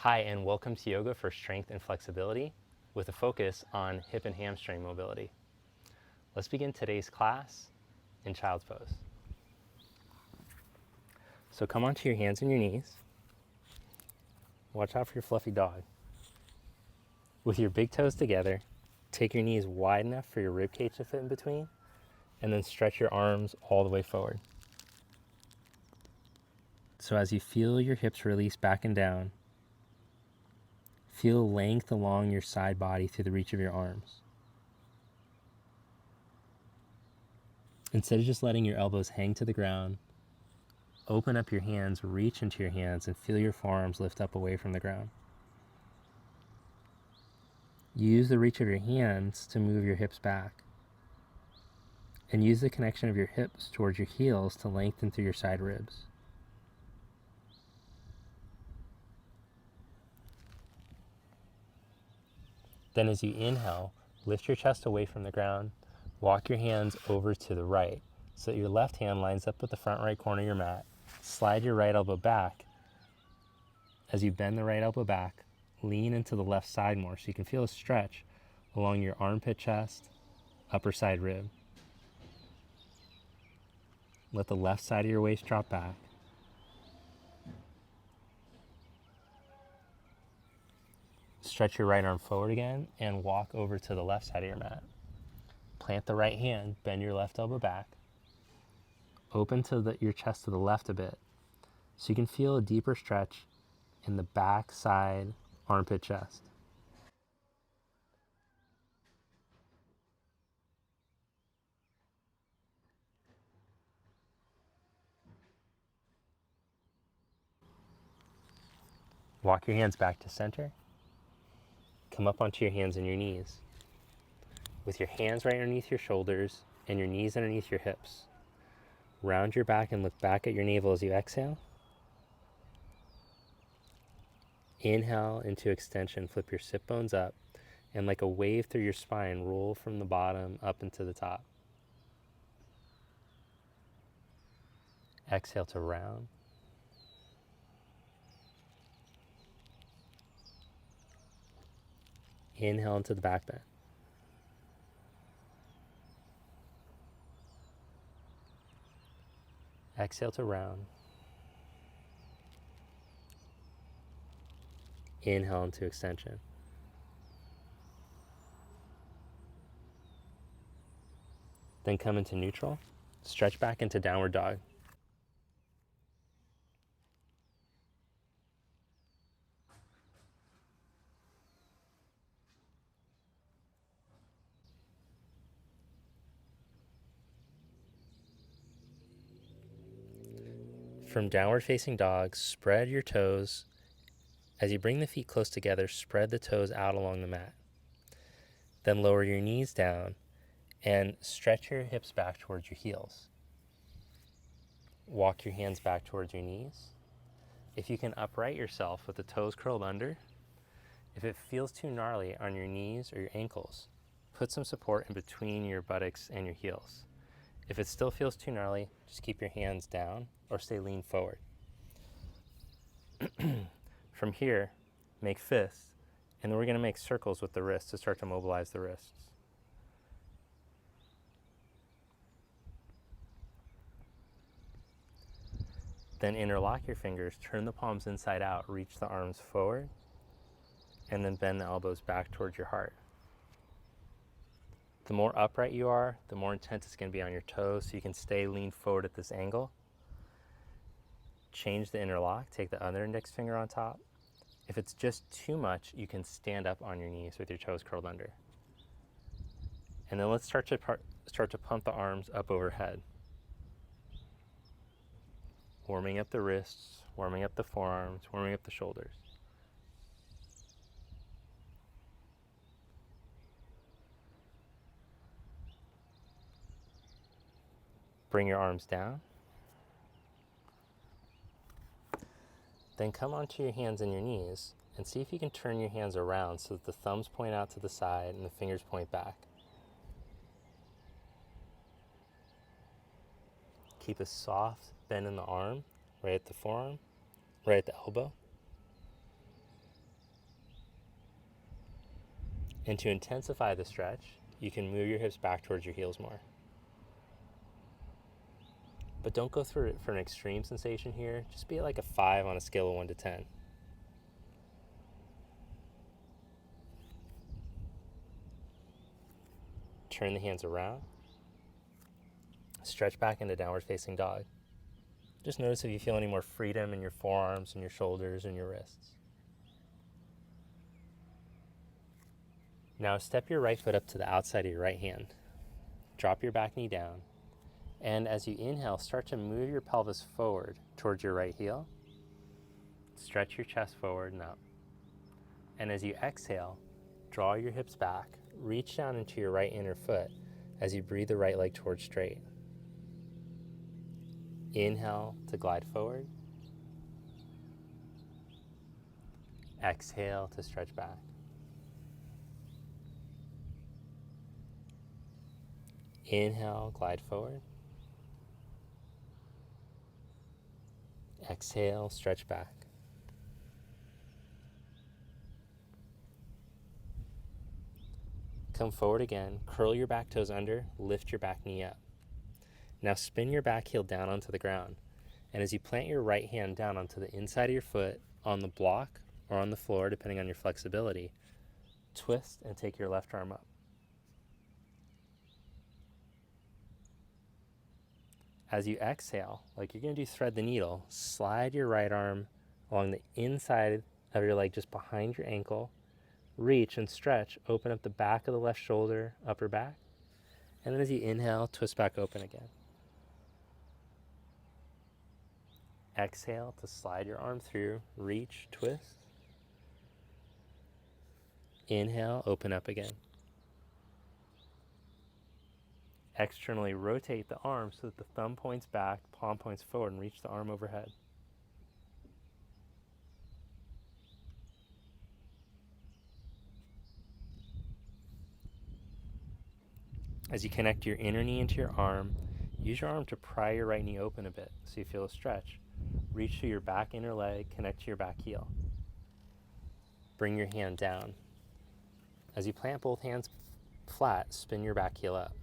Hi, and welcome to Yoga for Strength and Flexibility with a focus on hip and hamstring mobility. Let's begin today's class in Child's Pose. So come onto your hands and your knees. Watch out for your fluffy dog. With your big toes together, take your knees wide enough for your rib cage to fit in between, and then stretch your arms all the way forward. So as you feel your hips release back and down, feel length along your side body through the reach of your arms. Instead of just letting your elbows hang to the ground, open up your hands, reach into your hands, and feel your forearms lift up away from the ground. Use the reach of your hands to move your hips back. And use the connection of your hips towards your heels to lengthen through your side ribs. Then as you inhale, lift your chest away from the ground, walk your hands over to the right so that your left hand lines up with the front right corner of your mat. Slide your right elbow back. As you bend the right elbow back, lean into the left side more so you can feel a stretch along your armpit chest, upper side rib. Let the left side of your waist drop back. Stretch your right arm forward again and walk over to the left side of your mat. Plant the right hand, bend your left elbow back. Open to your chest to the left a bit so you can feel a deeper stretch in the back side armpit chest. Walk your hands back to center. Come up onto your hands and your knees. With your hands right underneath your shoulders and your knees underneath your hips. Round your back and look back at your navel as you exhale. Inhale into extension, flip your sit bones up, and like a wave through your spine, roll from the bottom up into the top. Exhale to round. Inhale into the back bend. Exhale to round. Inhale into extension. Then come into neutral. Stretch back into downward dog. From downward facing dog, spread your toes. As you bring the feet close together, spread the toes out along the mat. Then lower your knees down and stretch your hips back towards your heels. Walk your hands back towards your knees. If you can upright yourself with the toes curled under, if it feels too gnarly on your knees or your ankles, put some support in between your buttocks and your heels. If it still feels too gnarly, just keep your hands down or stay lean forward. From here, make fists, and then we're going to make circles with the wrists to start to mobilize the wrists. Then interlock your fingers, turn the palms inside out, reach the arms forward, and then bend the elbows back towards your heart. The more upright you are, the more intense it's going to be on your toes, so you can stay lean forward at this angle. Change the interlock, take the other index finger on top. If it's just too much, you can stand up on your knees with your toes curled under. And then let's start to pump the arms up overhead. Warming up the wrists, warming up the forearms, warming up the shoulders. Bring your arms down. Then come onto your hands and your knees and see if you can turn your hands around so that the thumbs point out to the side and the fingers point back. Keep a soft bend in the arm, right at the forearm, right at the elbow. And to intensify the stretch, you can move your hips back towards your heels more. But don't go through it for an extreme sensation here. Just be at like a 5 on a scale of 1 to 10. Turn the hands around. Stretch back into downward facing dog. Just notice if you feel any more freedom in your forearms and your shoulders and your wrists. Now step your right foot up to the outside of your right hand. Drop your back knee down. And as you inhale, start to move your pelvis forward towards your right heel. Stretch your chest forward and up. And as you exhale, draw your hips back. Reach down into your right inner foot as you breathe the right leg towards straight. Inhale to glide forward. Exhale to stretch back. Inhale, glide forward. Exhale, stretch back. Come forward again, curl your back toes under, lift your back knee up. Now spin your back heel down onto the ground. And as you plant your right hand down onto the inside of your foot, on the block or on the floor, depending on your flexibility, twist and take your left arm up. As you exhale, like you're going to do thread the needle, slide your right arm along the inside of your leg just behind your ankle. Reach and stretch, open up the back of the left shoulder, upper back. And then as you inhale, twist back open again. Exhale to slide your arm through, reach, twist. Inhale, open up again. Externally rotate the arm so that the thumb points back, palm points forward, and reach the arm overhead. As you connect your inner knee into your arm, use your arm to pry your right knee open a bit so you feel a stretch. Reach through your back inner leg, connect to your back heel. Bring your hand down. As you plant both hands flat, spin your back heel up.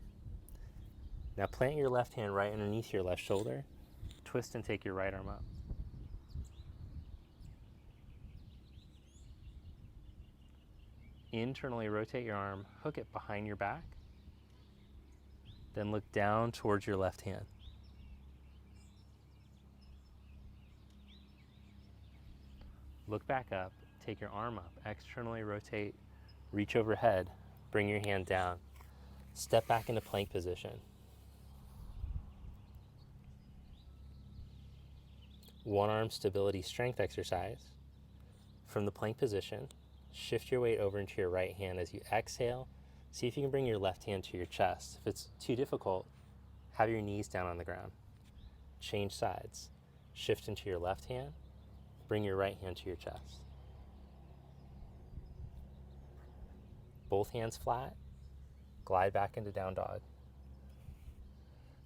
Now plant your left hand right underneath your left shoulder. Twist and take your right arm up. Internally rotate your arm, hook it behind your back. Then look down towards your left hand. Look back up, take your arm up, externally rotate, reach overhead, bring your hand down. Step back into plank position. One arm stability strength exercise. From the plank position, shift your weight over into your right hand. As you exhale, see if you can bring your left hand to your chest. If it's too difficult, have your knees down on the ground. Change sides. Shift into your left hand, bring your right hand to your chest. Both hands flat, glide back into down dog.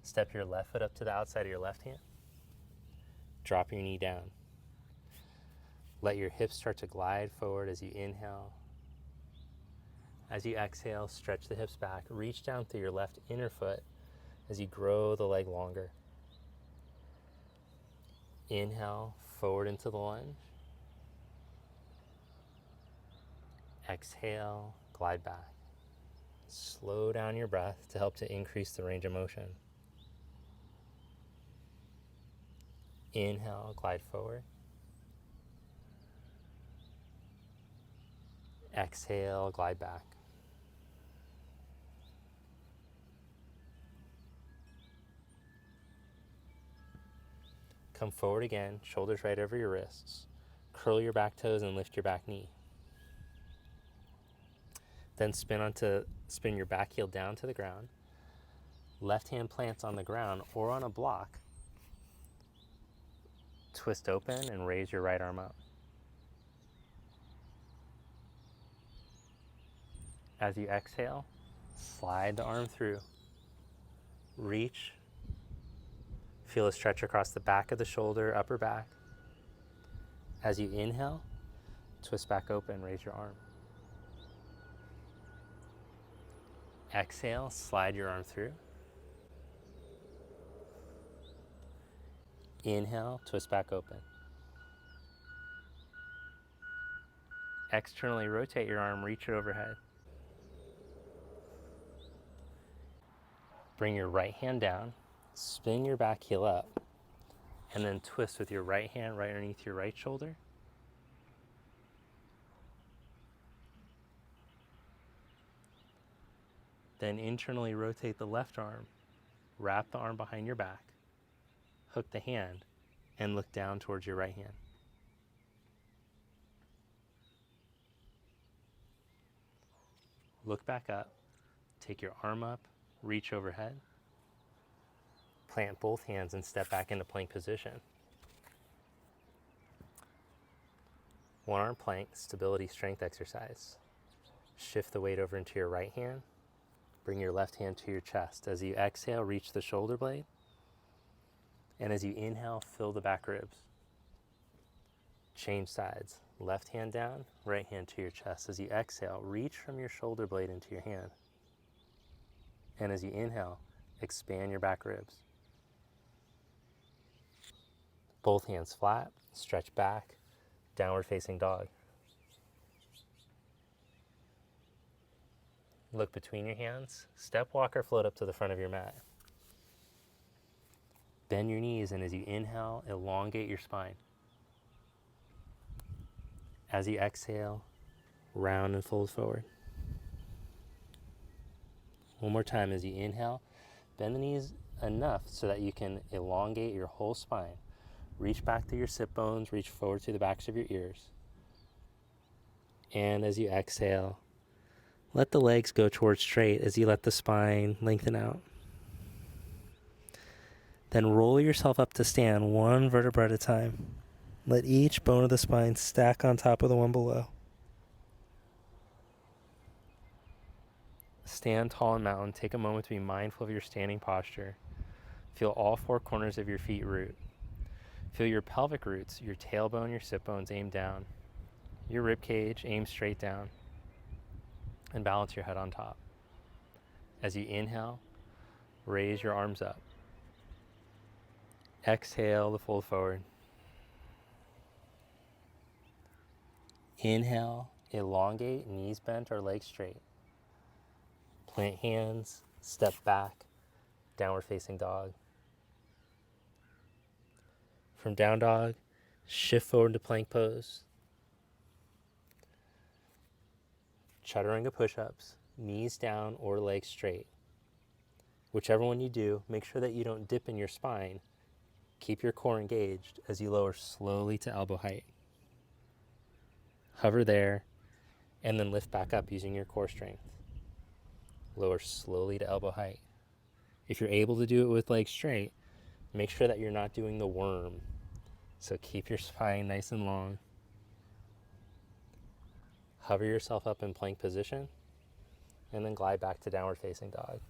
Step your left foot up to the outside of your left hand. Drop your knee down. Let your hips start to glide forward as you inhale. As you exhale, stretch the hips back. Reach down through your left inner foot as you grow the leg longer. Inhale, forward into the lunge. Exhale, glide back. Slow down your breath to help to increase the range of motion. Inhale, glide forward. Exhale, glide back. Come forward again, shoulders right over your wrists. Curl your back toes and lift your back knee. Then spin your back heel down to the ground. Left hand plants on the ground or on a block. Twist open and raise your right arm up. As you exhale, slide the arm through. Reach. Feel a stretch across the back of the shoulder, upper back. As you inhale, twist back open, raise your arm. Exhale, slide your arm through. Inhale, twist back open. Externally rotate your arm, reach it overhead. Bring your right hand down, spin your back heel up, and then twist with your right hand right underneath your right shoulder. Then internally rotate the left arm, wrap the arm behind your back, hook the hand, and look down towards your right hand. Look back up, take your arm up, reach overhead, plant both hands and step back into plank position. One arm plank, stability strength exercise. Shift the weight over into your right hand. Bring your left hand to your chest. As you exhale, reach the shoulder blade. And as you inhale, fill the back ribs. Change sides. Left hand down, right hand to your chest. As you exhale, reach from your shoulder blade into your hand. And as you inhale, expand your back ribs. Both hands flat, stretch back, downward facing dog. Look between your hands, step, walk, or float up to the front of your mat. Bend your knees, and as you inhale, elongate your spine. As you exhale, round and fold forward. One more time. As you inhale, bend the knees enough so that you can elongate your whole spine. Reach back through your sit bones, reach forward through the backs of your ears. And as you exhale, let the legs go towards straight as you let the spine lengthen out. Then roll yourself up to stand, one vertebra at a time. Let each bone of the spine stack on top of the one below. Stand tall and mountain. Take a moment to be mindful of your standing posture. Feel all four corners of your feet root. Feel your pelvic roots, your tailbone, your sit bones aim down. Your rib cage aim straight down. And balance your head on top. As you inhale, raise your arms up. Exhale to fold forward. Inhale, elongate, knees bent or legs straight. Plant hands, step back, downward facing dog. From down dog, shift forward to plank pose. Chaturanga push-ups, knees down or legs straight. Whichever one you do, make sure that you don't dip in your spine. Keep your core engaged as you lower slowly to elbow height. Hover there, and then lift back up using your core strength. Lower slowly to elbow height. If you're able to do it with legs straight, make sure that you're not doing the worm. So keep your spine nice and long. Hover yourself up in plank position, and then glide back to downward facing dog.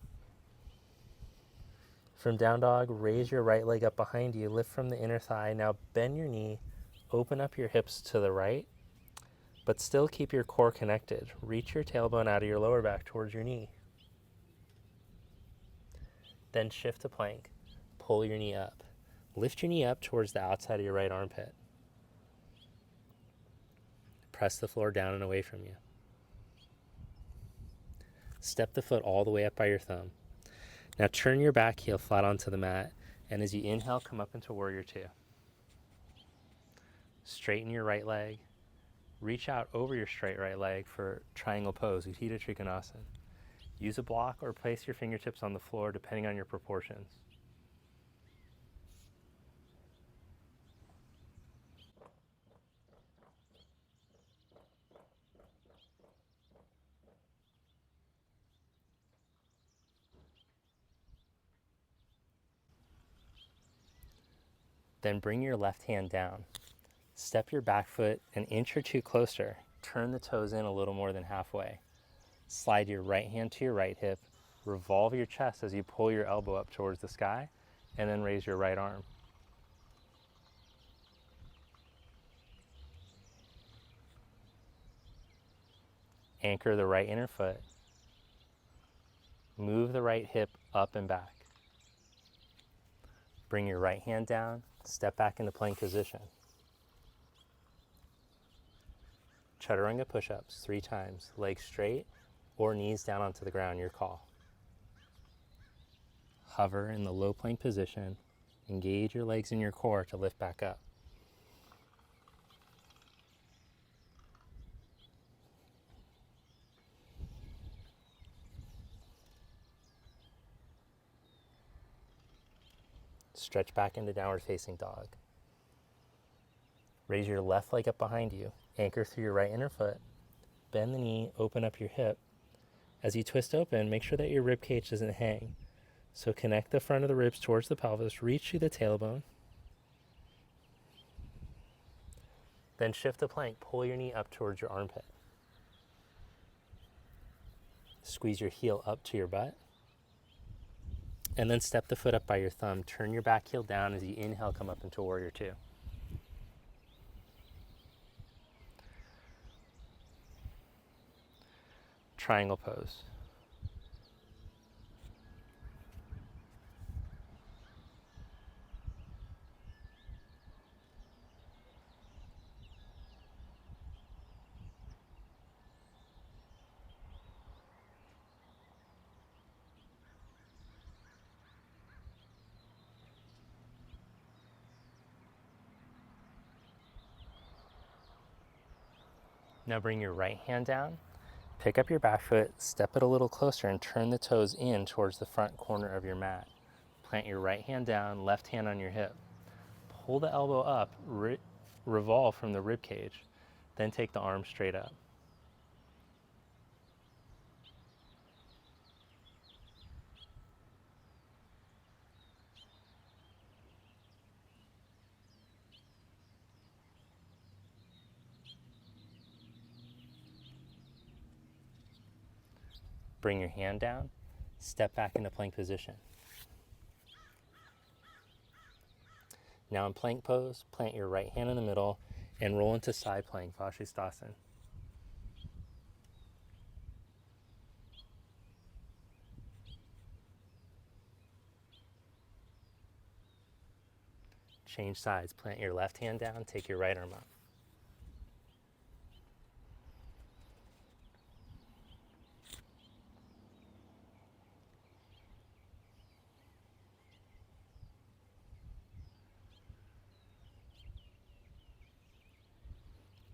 From down dog, raise your right leg up behind you, lift from the inner thigh. Now bend your knee, open up your hips to the right, but still keep your core connected. Reach your tailbone out of your lower back towards your knee. Then shift to plank, pull your knee up. Lift your knee up towards the outside of your right armpit. Press the floor down and away from you. Step the foot all the way up by your thumb. Now turn your back heel flat onto the mat, and as you inhale, come up into warrior two. Straighten your right leg. Reach out over your straight right leg for triangle pose, Utthita Trikonasana. Use a block or place your fingertips on the floor depending on your proportions. Then bring your left hand down. Step your back foot an inch or two closer. Turn the toes in a little more than halfway. Slide your right hand to your right hip. Revolve your chest as you pull your elbow up towards the sky, and then raise your right arm. Anchor the right inner foot. Move the right hip up and back. Bring your right hand down, step back into plank position. Chaturanga push-ups 3 times, legs straight or knees down onto the ground, your call. Hover in the low plank position. Engage your legs in your core to lift back up. Stretch back into downward facing dog. Raise your left leg up behind you. Anchor through your right inner foot. Bend the knee, open up your hip. As you twist open, make sure that your rib cage doesn't hang. So connect the front of the ribs towards the pelvis, reach through the tailbone. Then shift the plank, pull your knee up towards your armpit. Squeeze your heel up to your butt. And then step the foot up by your thumb. Turn your back heel down as you inhale, come up into Warrior Two. Triangle pose. Now bring your right hand down, pick up your back foot, step it a little closer and turn the toes in towards the front corner of your mat. Plant your right hand down, left hand on your hip. Pull the elbow up, revolve from the rib cage, then take the arm straight up. Bring your hand down, step back into plank position. Now in plank pose, plant your right hand in the middle and roll into side plank, Vashisthasana. Change sides, plant your left hand down, take your right arm up.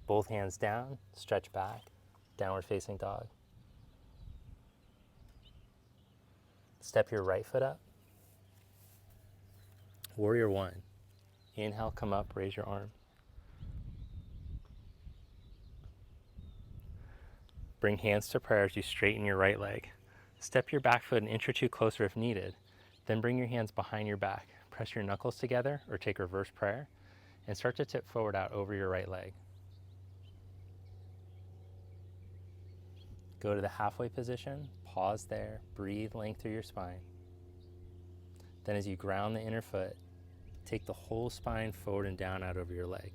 Both hands down, stretch back, downward facing dog. Step your right foot up. Warrior One. Inhale, come up, raise your arm. Bring hands to prayer as you straighten your right leg. Step your back foot an inch or two closer if needed. Then bring your hands behind your back. Press your knuckles together or take reverse prayer and start to tip forward out over your right leg. Go to the halfway position, pause there, breathe length through your spine. Then as you ground the inner foot, take the whole spine forward and down out over your leg.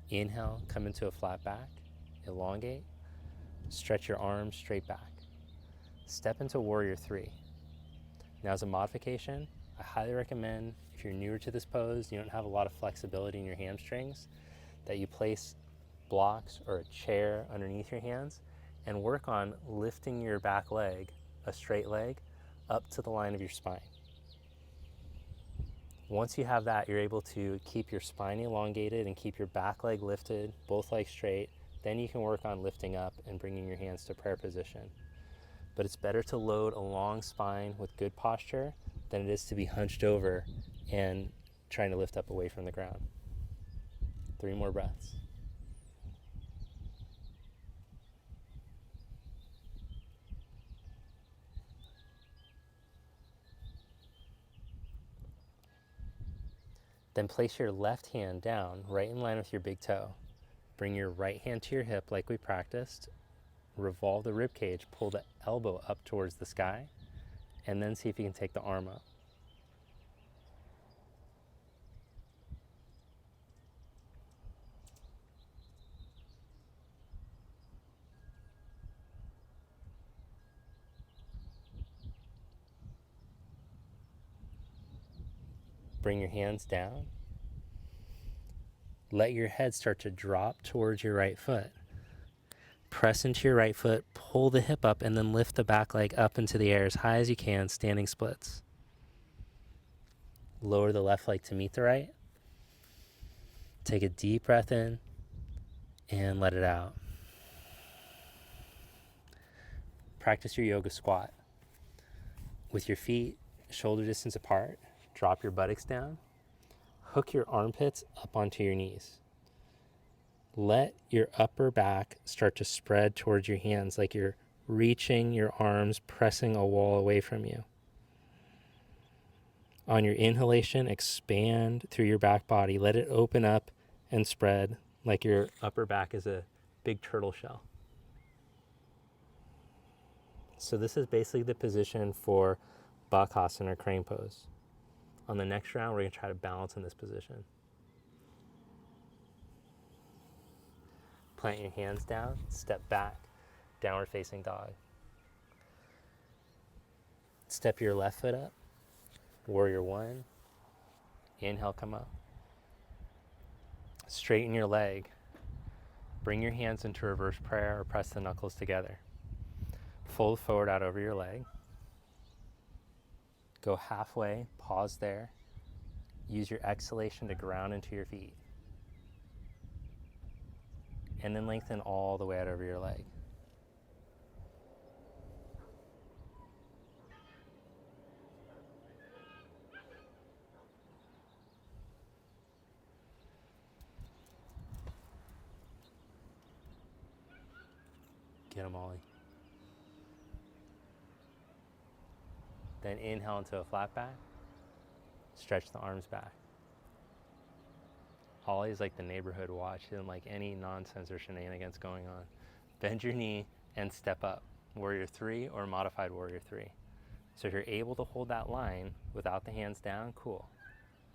Inhale, come into a flat back, elongate, stretch your arms straight back. Step into Warrior Three. Now as a modification, I highly recommend, if you're newer to this pose, you don't have a lot of flexibility in your hamstrings, that you place blocks or a chair underneath your hands and work on lifting your back leg, a straight leg, up to the line of your spine. Once you have that, you're able to keep your spine elongated and keep your back leg lifted, both legs straight. Then you can work on lifting up and bringing your hands to prayer position. But it's better to load a long spine with good posture than it is to be hunched over and trying to lift up away from the ground. 3 more breaths. Then place your left hand down right in line with your big toe. Bring your right hand to your hip like we practiced. revolve the rib cage, pull the elbow up towards the sky, and then see if you can take the arm up. Bring your hands down. Let your head start to drop towards your right foot. Press into your right foot, pull the hip up, and then lift the back leg up into the air as high as you can, standing splits. Lower the left leg to meet the right. Take a deep breath in and let it out. Practice your yoga squat. With your feet shoulder distance apart, drop your buttocks down. Hook your armpits up onto your knees. Let your upper back start to spread towards your hands like you're reaching your arms, pressing a wall away from you. On your inhalation, expand through your back body. Let it open up and spread like your upper back is a big turtle shell. So this is basically the position for Bakasana or crane pose. On the next round, we're going to try to balance in this position. Plant your hands down, step back, downward facing dog. Step your left foot up, warrior one. Inhale, come up. Straighten your leg. Bring your hands into reverse prayer or press the knuckles together. Fold forward out over your leg. Go halfway, pause there. Use your exhalation to ground into your feet. And then lengthen all the way out over your leg. Get them, Ollie. Then inhale into a flat back. Stretch the arms back. Ollie's like the neighborhood watch. He doesn't like any nonsense or shenanigans going on. Bend your knee and step up. Warrior three or modified warrior three. So if you're able to hold that line without the hands down, cool.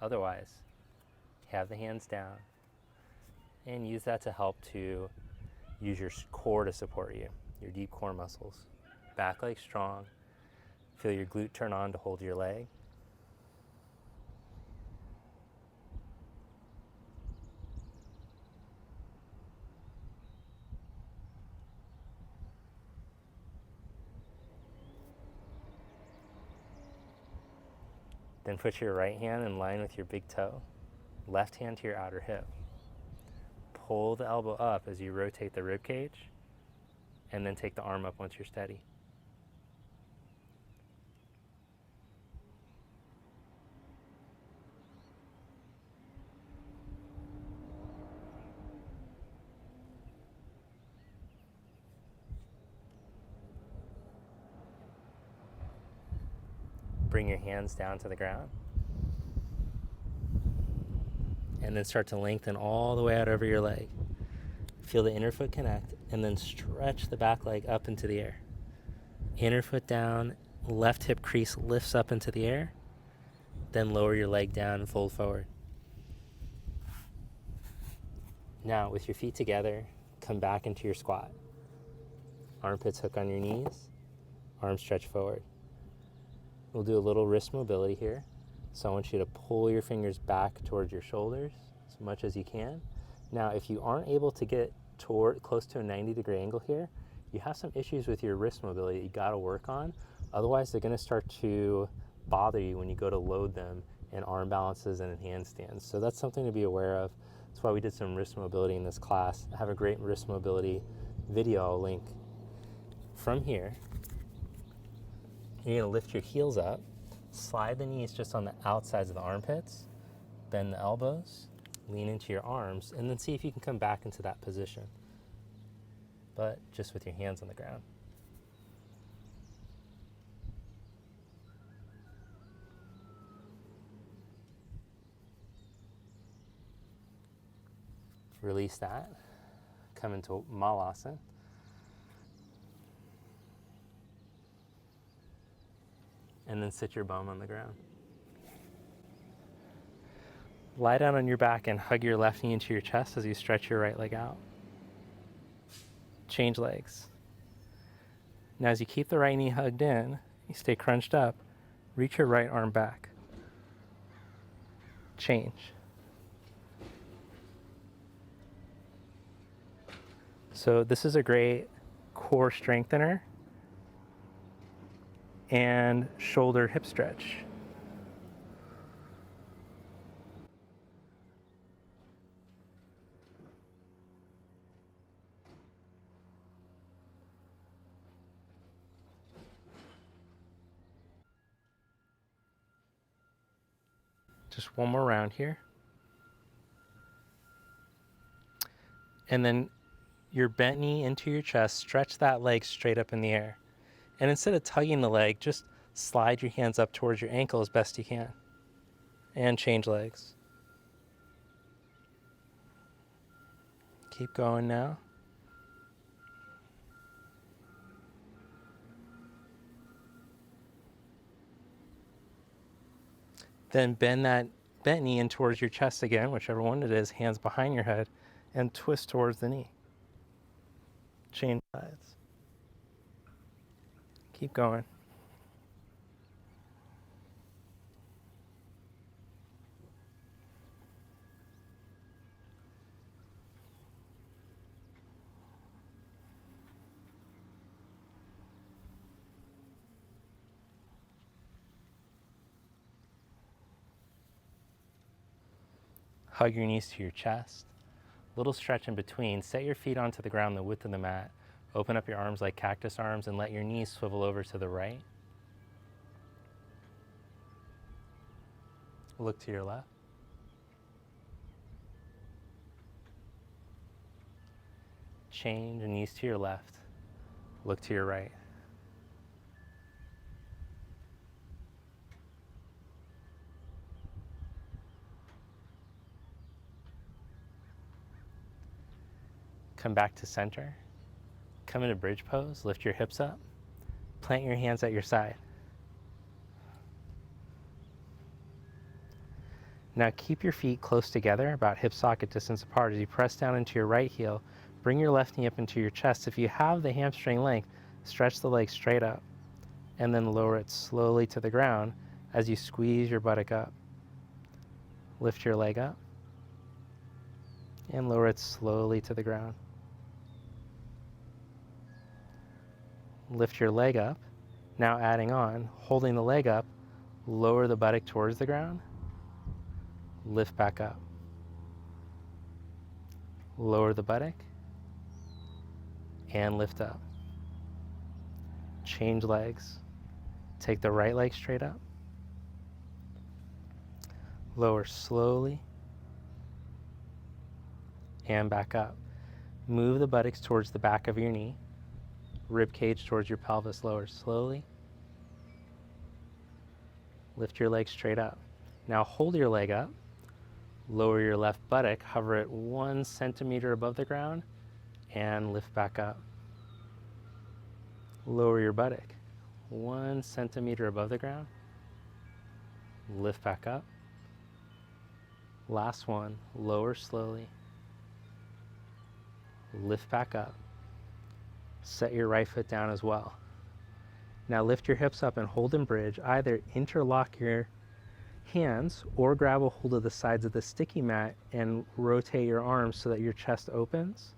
Otherwise, have the hands down and use that to help to use your core to support you, your deep core muscles. Back leg strong. Feel your glute turn on to hold your leg. Then put your right hand in line with your big toe, left hand to your outer hip. Pull the elbow up as you rotate the rib cage, and then take the arm up once you're steady. Bring your hands down to the ground. And then start to lengthen all the way out over your leg. Feel the inner foot connect, and then stretch the back leg up into the air. Inner foot down, left hip crease lifts up into the air. Then lower your leg down and fold forward. Now, with your feet together, come back into your squat. Armpits hook on your knees, arms stretch forward. We'll do a little wrist mobility here. So I want you to pull your fingers back towards your shoulders as much as you can. Now, if you aren't able to get close to a 90-degree angle here, you have some issues with your wrist mobility that you gotta work on. Otherwise, they're gonna start to bother you when you go to load them in arm balances and in handstands. So that's something to be aware of. That's why we did some wrist mobility in this class. I have a great wrist mobility video I'll link. From here, you're gonna lift your heels up, slide the knees just on the outsides of the armpits, bend the elbows, lean into your arms, and then see if you can come back into that position, but just with your hands on the ground. Release that, come into Malasana. and then sit your bum on the ground. Lie down on your back and hug your left knee into your chest as you stretch your right leg out. Change legs. Now as you keep the right knee hugged in, you stay crunched up, reach your right arm back. Change. So this is a great core strengthener and shoulder hip stretch. Just one more round here. And then your bent knee into your chest, stretch that leg straight up in the air. And instead of tugging the leg, just slide your hands up towards your ankle as best you can. And change legs. Keep going now. Then bend that bent knee in towards your chest again, whichever one it is, hands behind your head, and twist towards the knee. Change sides. Keep going. Hug your knees to your chest. Little stretch in between. Set your feet onto the ground the width of the mat. Open up your arms like cactus arms and let your knees swivel over to the right. Look to your left. Change and knees to your left. Look to your right. Come back to center. Come into bridge pose, lift your hips up. Plant your hands at your side. Now keep your feet close together, about hip socket distance apart. As you press down into your right heel, bring your left knee up into your chest. If you have the hamstring length, stretch the leg straight up and then lower it slowly to the ground as you squeeze your buttock up. Lift your leg up and lower it slowly to the ground. Lift your leg up. Now adding on, holding the leg up, lower the buttock towards the ground. Lift back up. Lower the buttock and lift up. Change legs. Take the right leg straight up. Lower slowly and back up. Move the buttocks towards the back of your knee. Rib cage towards your pelvis. Lower slowly. Lift your leg straight up. Now hold your leg up. Lower your left buttock. Hover it 1 centimeter above the ground and lift back up. Lower your buttock 1 centimeter above the ground. Lift back up. Last one. Lower slowly. Lift back up. Set your right foot down as well. Now lift your hips up and hold in bridge. Either interlock your hands or grab a hold of the sides of the sticky mat and rotate your arms so that your chest opens.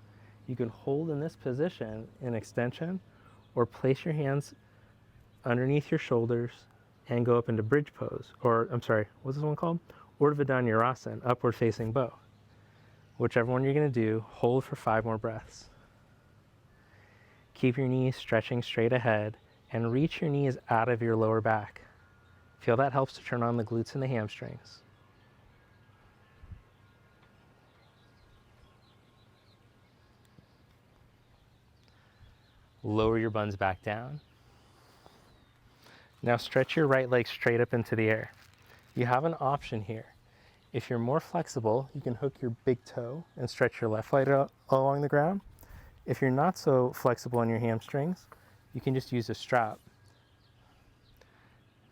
You can hold in this position in extension or place your hands underneath your shoulders and go up into bridge pose. Or, I'm sorry, what's this one called? Urdhva Dhanurasana, upward facing bow. Whichever one you're going to do, hold for 5 more breaths. Keep your knees stretching straight ahead and reach your knees out of your lower back. Feel that helps to turn on the glutes and the hamstrings. Lower your buns back down. Now stretch your right leg straight up into the air. You have an option here. If you're more flexible, you can hook your big toe and stretch your left leg along the ground. If you're not so flexible in your hamstrings, you can just use a strap.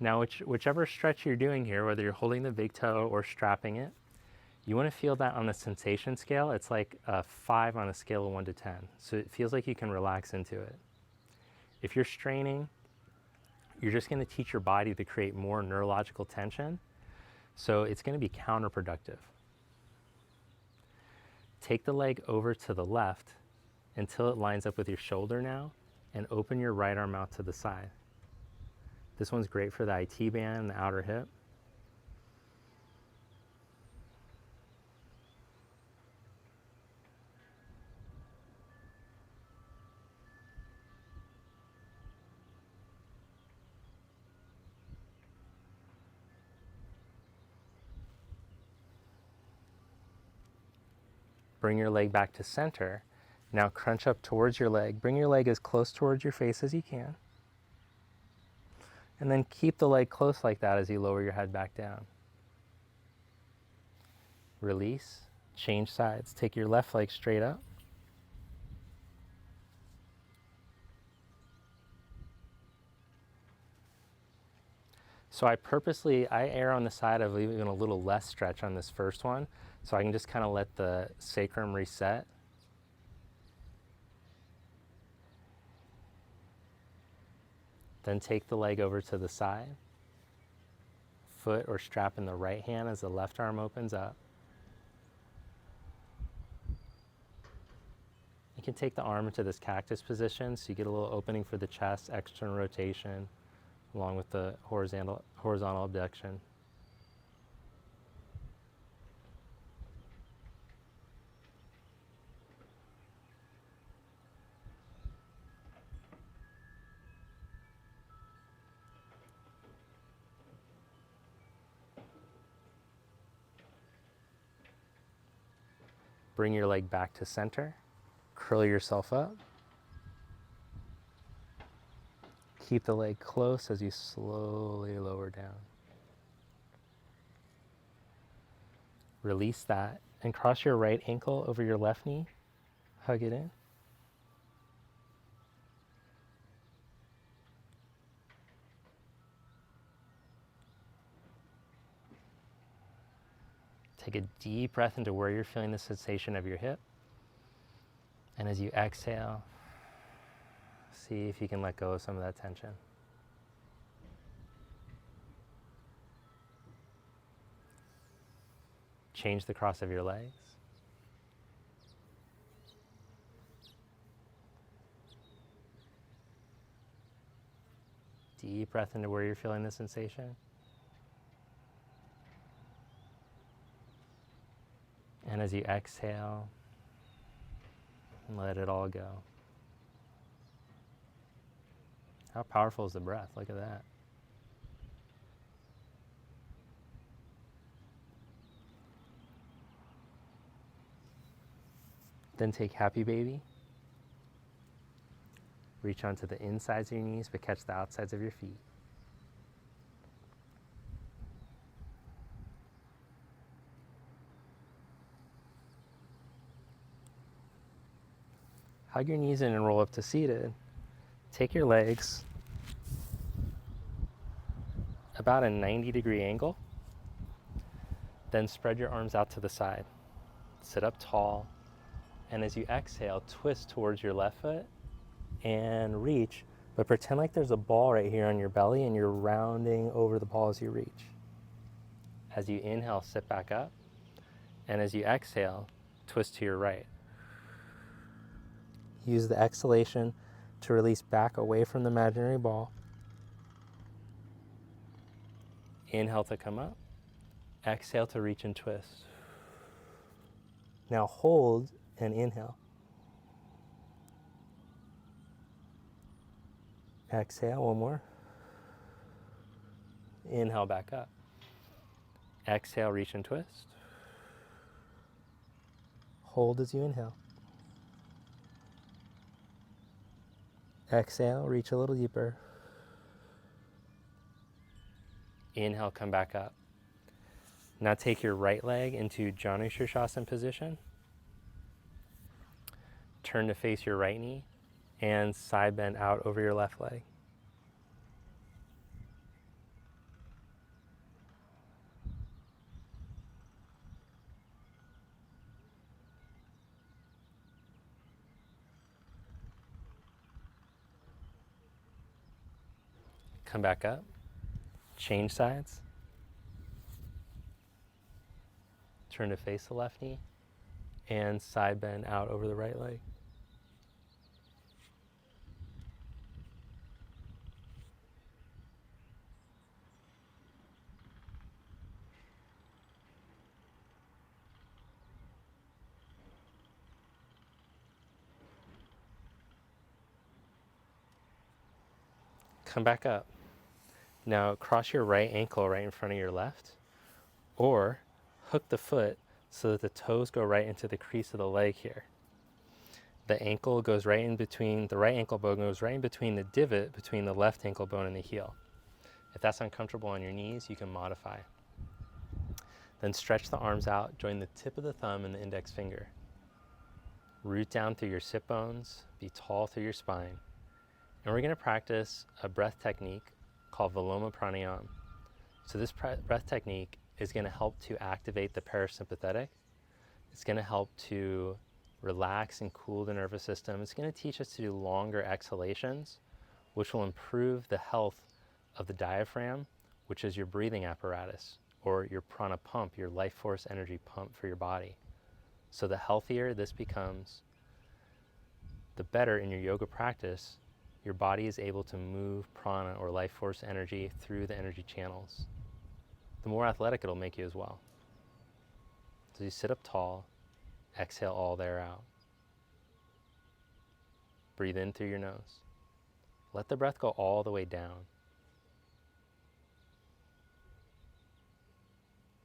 Now, whichever stretch you're doing here, whether you're holding the big toe or strapping it, you want to feel that on the sensation scale. It's like a 5 on a scale of 1 to 10. So it feels like you can relax into it. If you're straining, you're just going to teach your body to create more neurological tension. So it's going to be counterproductive. Take the leg over to the left until it lines up with your shoulder now, and open your right arm out to the side. This one's great for the IT band and the outer hip. Bring your leg back to center. Now crunch up towards your leg. Bring your leg as close towards your face as you can. And then keep the leg close like that as you lower your head back down. Release, change sides. Take your left leg straight up. So I err on the side of even a little less stretch on this first one, so I can just kind of let the sacrum reset. Then take the leg over to the side. Foot or strap in the right hand as the left arm opens up. You can take the arm into this cactus position so you get a little opening for the chest, external rotation, along with the horizontal abduction. Bring your leg back to center. Curl yourself up. Keep the leg close as you slowly lower down. Release that and cross your right ankle over your left knee. Hug it in. Take a deep breath into where you're feeling the sensation of your hip. And as you exhale, see if you can let go of some of that tension. Change the cross of your legs. Deep breath into where you're feeling the sensation. And as you exhale, let it all go. How powerful is the breath? Look at that. Then take happy baby. Reach onto the insides of your knees, but catch the outsides of your feet. Hug your knees in and roll up to seated. Take your legs about a 90-degree angle. Then spread your arms out to the side. Sit up tall. And as you exhale, twist towards your left foot and reach. But pretend like there's a ball right here on your belly and you're rounding over the ball as you reach. As you inhale, sit back up. And as you exhale, twist to your right. Use the exhalation to release back away from the imaginary ball. Inhale to come up. Exhale to reach and twist. Now hold and inhale. Exhale, one more. Inhale back up. Exhale, reach and twist. Hold as you inhale. Exhale, reach a little deeper. Inhale, come back up. Now take your right leg into Janu Sirsasana position. Turn to face your right knee and side bend out over your left leg. Come back up, change sides, turn to face the left knee, and side bend out over the right leg. Come back up. Now cross your right ankle right in front of your left, or hook the foot so that the toes go right into the crease of the leg here. The ankle goes right in between, the right ankle bone goes right in between the divot between the left ankle bone and the heel. If that's uncomfortable on your knees, you can modify. Then stretch the arms out, join the tip of the thumb and the index finger. Root down through your sit bones, be tall through your spine. And we're going to practice a breath technique called Viloma Pranayama. So this breath technique is going to help to activate the parasympathetic. It's going to help to relax and cool the nervous system. It's going to teach us to do longer exhalations, which will improve the health of the diaphragm, which is your breathing apparatus, or your prana pump, your life force energy pump for your body. So the healthier this becomes, the better in your yoga practice your body is able to move prana or life force energy through the energy channels. The more athletic it'll make you as well. So you sit up tall, exhale all the air out. Breathe in through your nose. Let the breath go all the way down.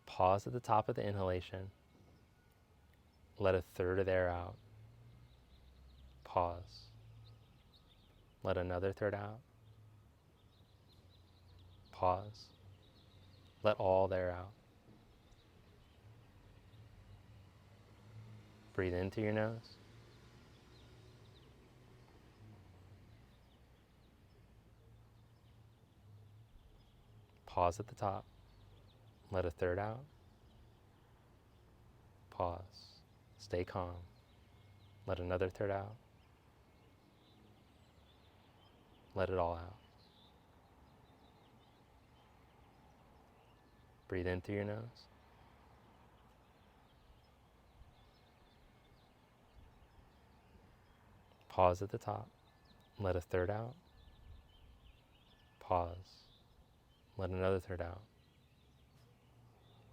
Pause at the top of the inhalation. Let a third of the air out. Pause. Let another third out. Pause. Let all the air out. Breathe in through your nose. Pause at the top. Let a third out. Pause. Stay calm. Let another third out. Let it all out. Breathe in through your nose. Pause at the top. Let a third out. Pause. Let another third out.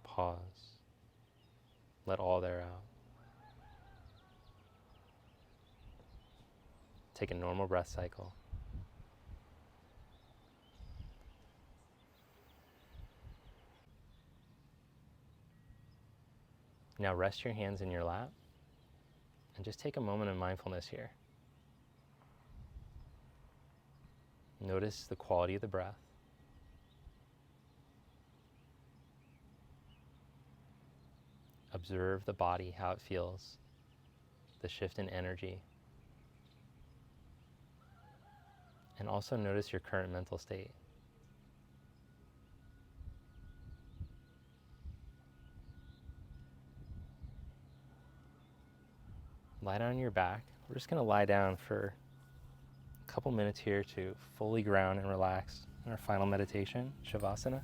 Pause. Let all the air out. Take a normal breath cycle. Now rest your hands in your lap and just take a moment of mindfulness here. Notice the quality of the breath. Observe the body, how it feels, the shift in energy. And also notice your current mental state. Lie down on your back. We're just going to lie down for a couple minutes here to fully ground and relax in our final meditation, Shavasana.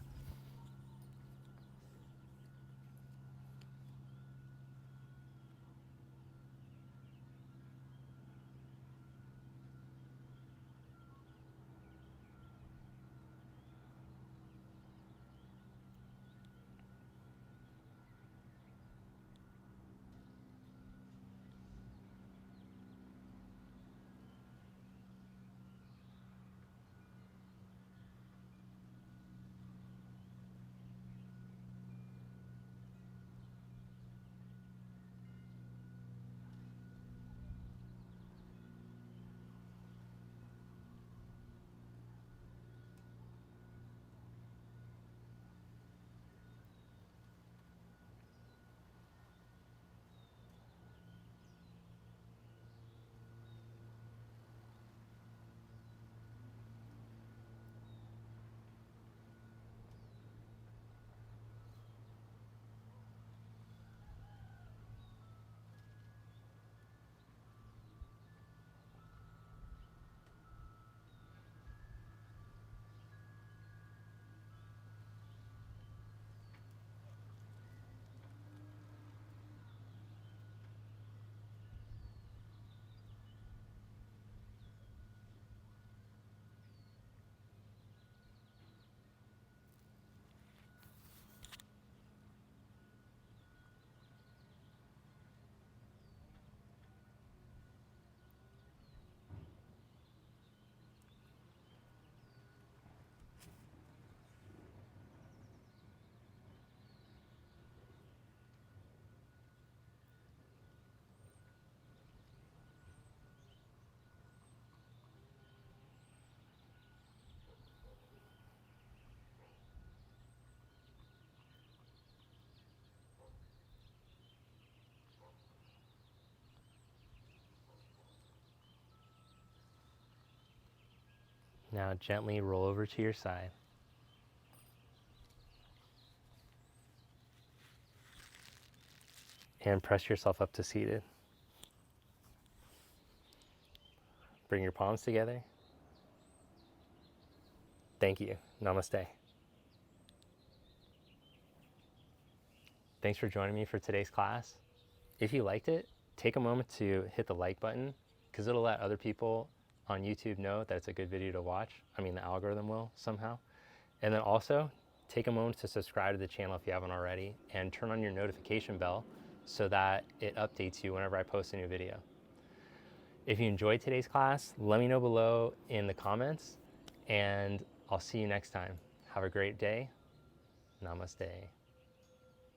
Now gently roll over to your side. And press yourself up to seated. Bring your palms together. Thank you. Namaste. Thanks for joining me for today's class. If you liked it, take a moment to hit the like button because it'll let other people on YouTube know that it's a good video to watch. I mean, the algorithm will somehow. And then also take a moment to subscribe to the channel if you haven't already and turn on your notification bell so that it updates you whenever I post a new video. If you enjoyed today's class, let me know below in the comments and I'll see you next time. Have a great day. Namaste.